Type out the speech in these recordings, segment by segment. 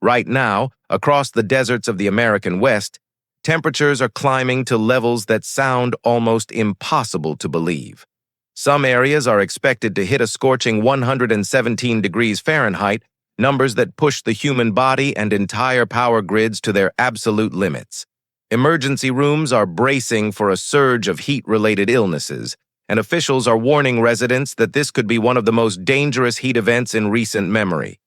Right now, across the deserts of the American West, temperatures are climbing to levels that sound almost impossible to believe. Some areas are expected to hit a scorching 117 degrees Fahrenheit, numbers that push the human body and entire power grids to their absolute limits. Emergency rooms are bracing for a surge of heat-related illnesses, and officials are warning residents that this could be one of the most dangerous heat events in recent memory.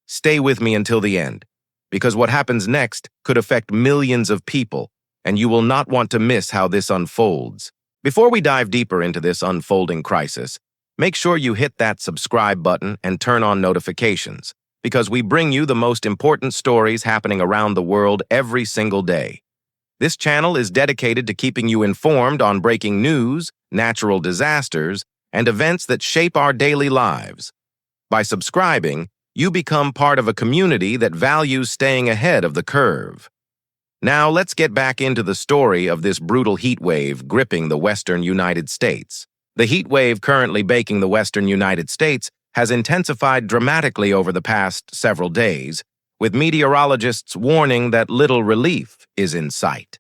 Stay with me until the end, because what happens next could affect millions of people, and you will not want to miss how this unfolds. Before we dive deeper into this unfolding crisis, make sure you hit that subscribe button and turn on notifications, because we bring you the most important stories happening around the world every single day. This channel is dedicated to keeping you informed on breaking news, natural disasters, and events that shape our daily lives. By subscribing, you become part of a community that values staying ahead of the curve. Now let's get back into the story of this brutal heat wave gripping the western United States. The heat wave currently baking the western United States has intensified dramatically over the past several days, with meteorologists warning that little relief is in sight.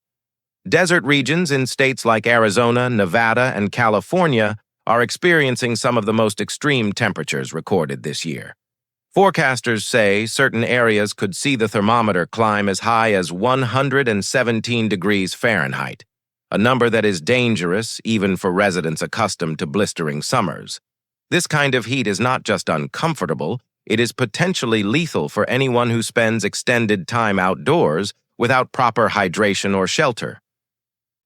Desert regions in states like Arizona, Nevada, and California are experiencing some of the most extreme temperatures recorded this year. Forecasters say certain areas could see the thermometer climb as high as 117 degrees Fahrenheit, a number that is dangerous even for residents accustomed to blistering summers. This kind of heat is not just uncomfortable, it is potentially lethal for anyone who spends extended time outdoors without proper hydration or shelter.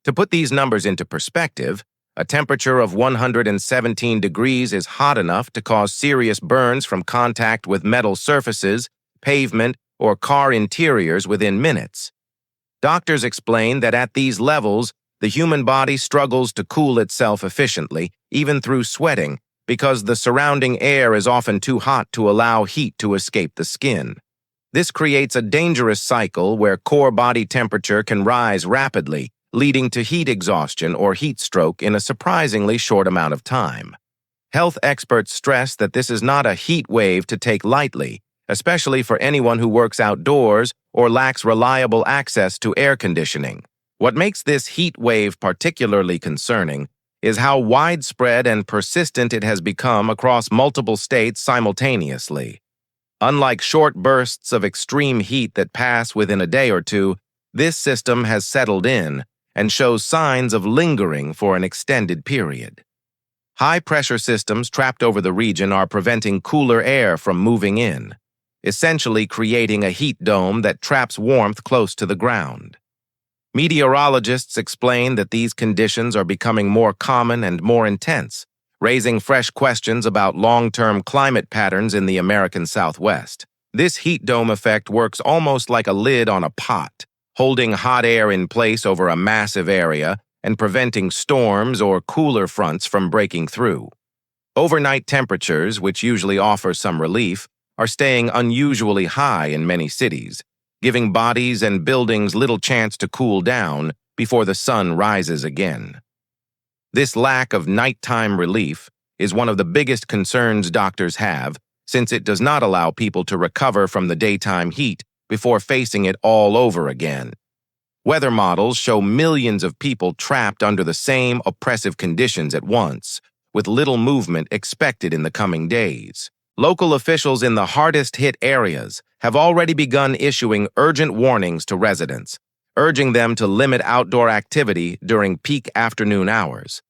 To put these numbers into perspective, a temperature of 117 degrees is hot enough to cause serious burns from contact with metal surfaces, pavement, or car interiors within minutes. Doctors explain that at these levels, the human body struggles to cool itself efficiently, even through sweating, because the surrounding air is often too hot to allow heat to escape the skin. This creates a dangerous cycle where core body temperature can rise rapidly, leading to heat exhaustion or heat stroke in a surprisingly short amount of time. Health experts stress that this is not a heat wave to take lightly, especially for anyone who works outdoors or lacks reliable access to air conditioning. What makes this heat wave particularly concerning is how widespread and persistent it has become across multiple states simultaneously. Unlike short bursts of extreme heat that pass within a day or two, this system has settled in and shows signs of lingering for an extended period. High-pressure systems trapped over the region are preventing cooler air from moving in, essentially creating a heat dome that traps warmth close to the ground. Meteorologists explain that these conditions are becoming more common and more intense, raising fresh questions about long-term climate patterns in the American Southwest. This heat dome effect works almost like a lid on a pot, holding hot air in place over a massive area and preventing storms or cooler fronts from breaking through. Overnight temperatures, which usually offer some relief, are staying unusually high in many cities, giving bodies and buildings little chance to cool down before the sun rises again. This lack of nighttime relief is one of the biggest concerns doctors have, since it does not allow people to recover from the daytime heat before facing it all over again. Weather models show millions of people trapped under the same oppressive conditions at once, with little movement expected in the coming days. Local officials in the hardest-hit areas have already begun issuing urgent warnings to residents, urging them to limit outdoor activity during peak afternoon hours.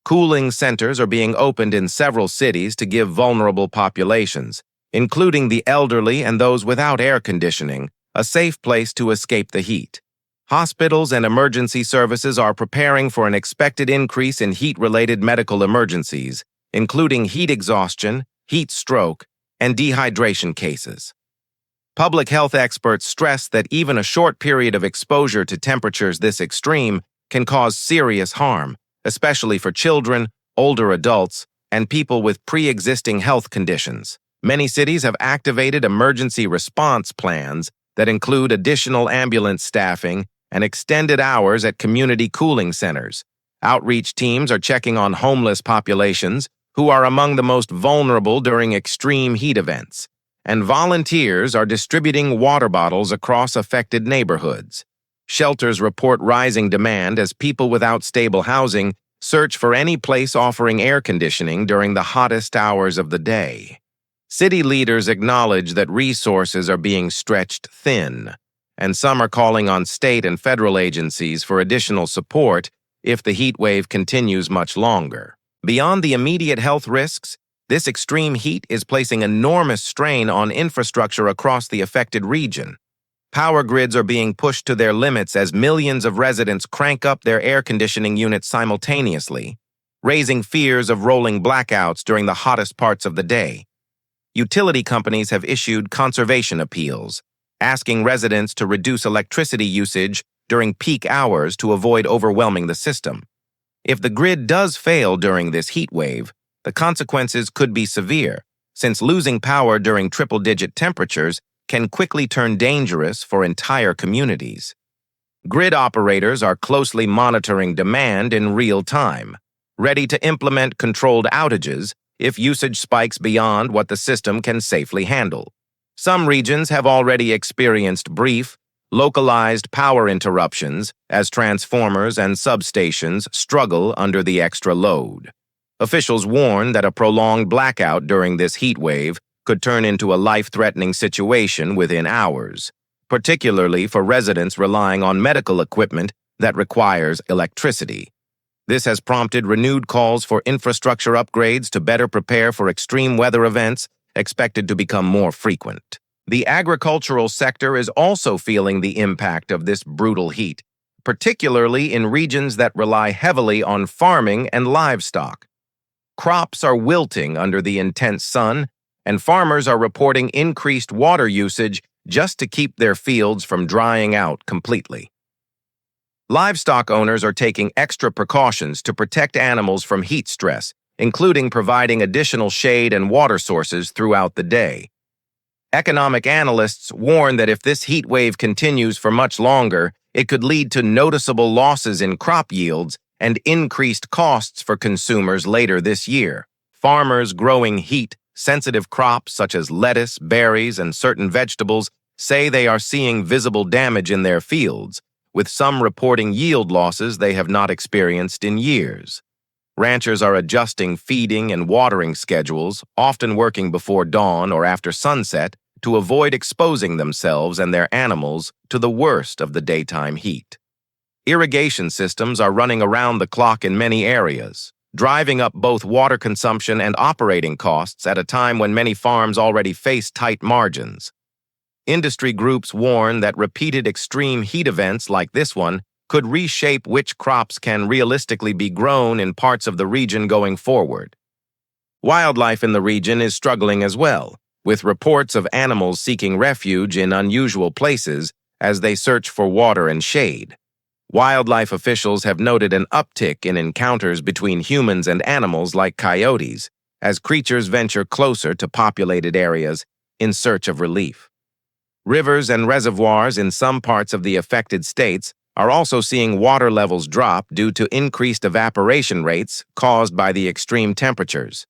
Cooling centers are being opened in several cities to give vulnerable populations, including the elderly and those without air conditioning, a safe place to escape the heat. Hospitals and emergency services are preparing for an expected increase in heat-related medical emergencies, including heat exhaustion, heat stroke, and dehydration cases. Public health experts stress that even a short period of exposure to temperatures this extreme can cause serious harm, especially for children, older adults, and people with pre-existing health conditions. Many cities have activated emergency response plans that include additional ambulance staffing and extended hours at community cooling centers. Outreach teams are checking on homeless populations who are among the most vulnerable during extreme heat events, and volunteers are distributing water bottles across affected neighborhoods. Shelters report rising demand as people without stable housing search for any place offering air conditioning during the hottest hours of the day. City leaders acknowledge that resources are being stretched thin, and some are calling on state and federal agencies for additional support if the heat wave continues much longer. Beyond the immediate health risks, this extreme heat is placing enormous strain on infrastructure across the affected region. Power grids are being pushed to their limits as millions of residents crank up their air conditioning units simultaneously, raising fears of rolling blackouts during the hottest parts of the day. Utility companies have issued conservation appeals, asking residents to reduce electricity usage during peak hours to avoid overwhelming the system. If the grid does fail during this heat wave, the consequences could be severe, since losing power during triple-digit temperatures can quickly turn dangerous for entire communities. Grid operators are closely monitoring demand in real time, ready to implement controlled outages if usage spikes beyond what the system can safely handle. Some regions have already experienced brief, localized power interruptions as transformers and substations struggle under the extra load. Officials warn that a prolonged blackout during this heat wave could turn into a life-threatening situation within hours, particularly for residents relying on medical equipment that requires electricity. This has prompted renewed calls for infrastructure upgrades to better prepare for extreme weather events expected to become more frequent. The agricultural sector is also feeling the impact of this brutal heat, particularly in regions that rely heavily on farming and livestock. Crops are wilting under the intense sun, and farmers are reporting increased water usage just to keep their fields from drying out completely. Livestock owners are taking extra precautions to protect animals from heat stress, including providing additional shade and water sources throughout the day. Economic analysts warn that if this heat wave continues for much longer, it could lead to noticeable losses in crop yields and increased costs for consumers later this year. Farmers growing heat-sensitive crops such as lettuce, berries, and certain vegetables say they are seeing visible damage in their fields, with some reporting yield losses they have not experienced in years. Ranchers are adjusting feeding and watering schedules, often working before dawn or after sunset, to avoid exposing themselves and their animals to the worst of the daytime heat. Irrigation systems are running around the clock in many areas, driving up both water consumption and operating costs at a time when many farms already face tight margins. Industry groups warn that repeated extreme heat events like this one could reshape which crops can realistically be grown in parts of the region going forward. Wildlife in the region is struggling as well, with reports of animals seeking refuge in unusual places as they search for water and shade. Wildlife officials have noted an uptick in encounters between humans and animals like coyotes, as creatures venture closer to populated areas in search of relief. Rivers and reservoirs in some parts of the affected states are also seeing water levels drop due to increased evaporation rates caused by the extreme temperatures.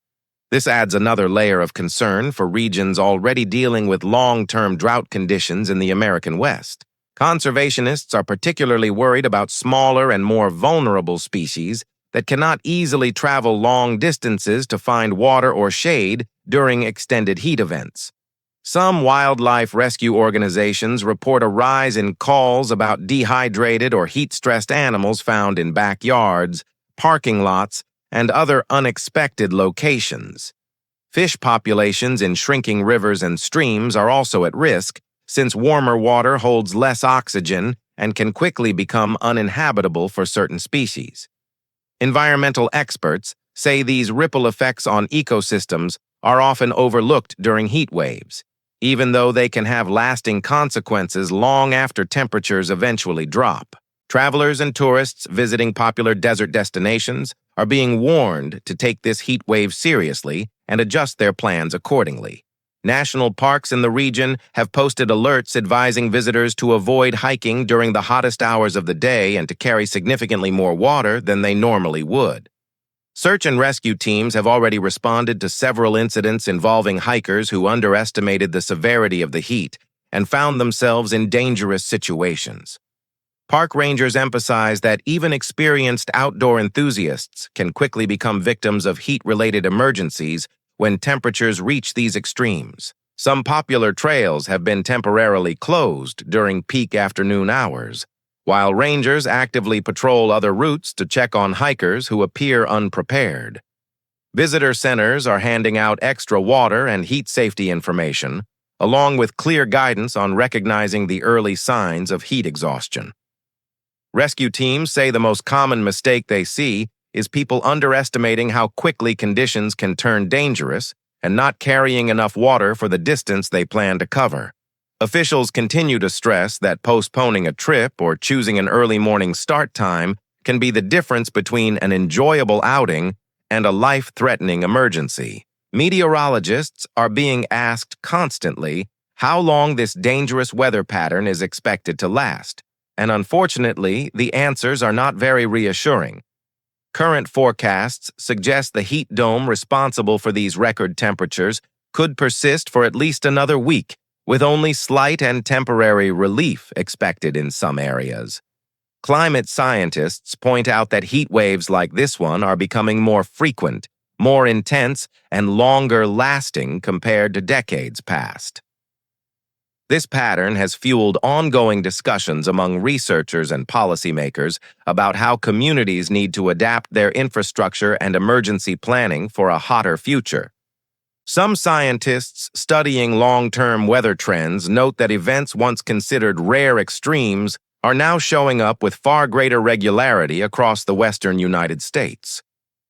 This adds another layer of concern for regions already dealing with long-term drought conditions in the American West. Conservationists are particularly worried about smaller and more vulnerable species that cannot easily travel long distances to find water or shade during extended heat events. Some wildlife rescue organizations report a rise in calls about dehydrated or heat-stressed animals found in backyards, parking lots, and other unexpected locations. Fish populations in shrinking rivers and streams are also at risk, since warmer water holds less oxygen and can quickly become uninhabitable for certain species. Environmental experts say these ripple effects on ecosystems are often overlooked during heat waves, even though they can have lasting consequences long after temperatures eventually drop. Travelers and tourists visiting popular desert destinations are being warned to take this heat wave seriously and adjust their plans accordingly. National parks in the region have posted alerts advising visitors to avoid hiking during the hottest hours of the day and to carry significantly more water than they normally would. Search and rescue teams have already responded to several incidents involving hikers who underestimated the severity of the heat and found themselves in dangerous situations. Park rangers emphasize that even experienced outdoor enthusiasts can quickly become victims of heat-related emergencies when temperatures reach these extremes. Some popular trails have been temporarily closed during peak afternoon hours, while rangers actively patrol other routes to check on hikers who appear unprepared. Visitor centers are handing out extra water and heat safety information, along with clear guidance on recognizing the early signs of heat exhaustion. Rescue teams say the most common mistake they see is people underestimating how quickly conditions can turn dangerous and not carrying enough water for the distance they plan to cover. Officials continue to stress that postponing a trip or choosing an early morning start time can be the difference between an enjoyable outing and a life-threatening emergency. Meteorologists are being asked constantly how long this dangerous weather pattern is expected to last, and unfortunately, the answers are not very reassuring. Current forecasts suggest the heat dome responsible for these record temperatures could persist for at least another week, with only slight and temporary relief expected in some areas. Climate scientists point out that heat waves like this one are becoming more frequent, more intense, and longer-lasting compared to decades past. This pattern has fueled ongoing discussions among researchers and policymakers about how communities need to adapt their infrastructure and emergency planning for a hotter future. Some scientists studying long-term weather trends note that events once considered rare extremes are now showing up with far greater regularity across the western United States.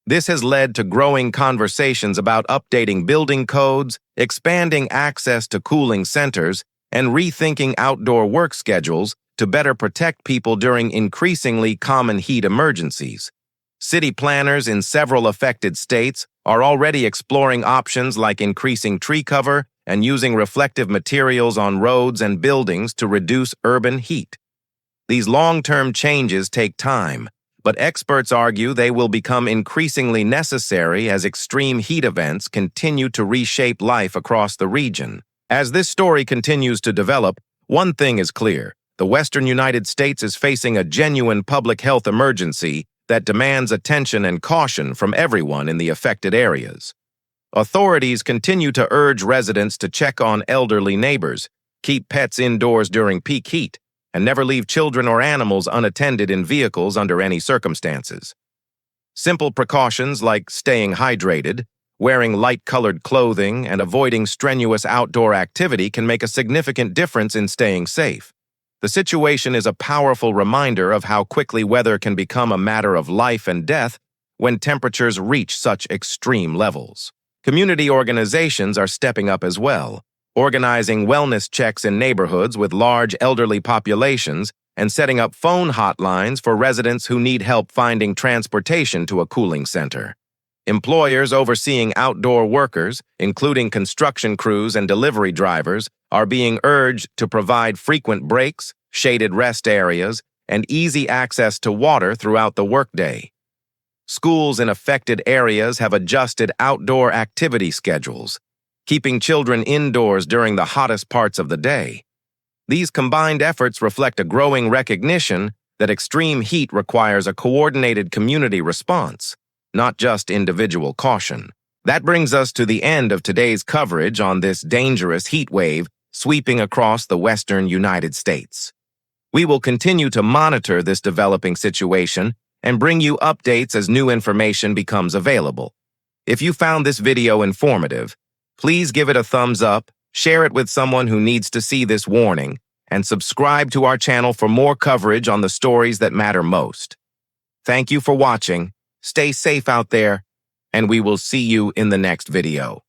This has led to growing conversations about updating building codes, expanding access to cooling centers, and rethinking outdoor work schedules to better protect people during increasingly common heat emergencies. City planners in several affected states are already exploring options like increasing tree cover and using reflective materials on roads and buildings to reduce urban heat. These long-term changes take time, but experts argue they will become increasingly necessary as extreme heat events continue to reshape life across the region. As this story continues to develop, one thing is clear: the western United States is facing a genuine public health emergency that demands attention and caution from everyone in the affected areas. Authorities continue to urge residents to check on elderly neighbors, keep pets indoors during peak heat, and never leave children or animals unattended in vehicles under any circumstances. Simple precautions like staying hydrated, wearing light-colored clothing, and avoiding strenuous outdoor activity can make a significant difference in staying safe. The situation is a powerful reminder of how quickly weather can become a matter of life and death when temperatures reach such extreme levels. Community organizations are stepping up as well, organizing wellness checks in neighborhoods with large elderly populations and setting up phone hotlines for residents who need help finding transportation to a cooling center. Employers overseeing outdoor workers, including construction crews and delivery drivers, are being urged to provide frequent breaks, shaded rest areas, and easy access to water throughout the workday. Schools in affected areas have adjusted outdoor activity schedules, keeping children indoors during the hottest parts of the day. These combined efforts reflect a growing recognition that extreme heat requires a coordinated community response, not just individual caution. That brings us to the end of today's coverage on this dangerous heat wave sweeping across the western United States. We will continue to monitor this developing situation and bring you updates as new information becomes available. If you found this video informative, please give it a thumbs up, share it with someone who needs to see this warning, and subscribe to our channel for more coverage on the stories that matter most. Thank you for watching. Stay safe out there, and we will see you in the next video.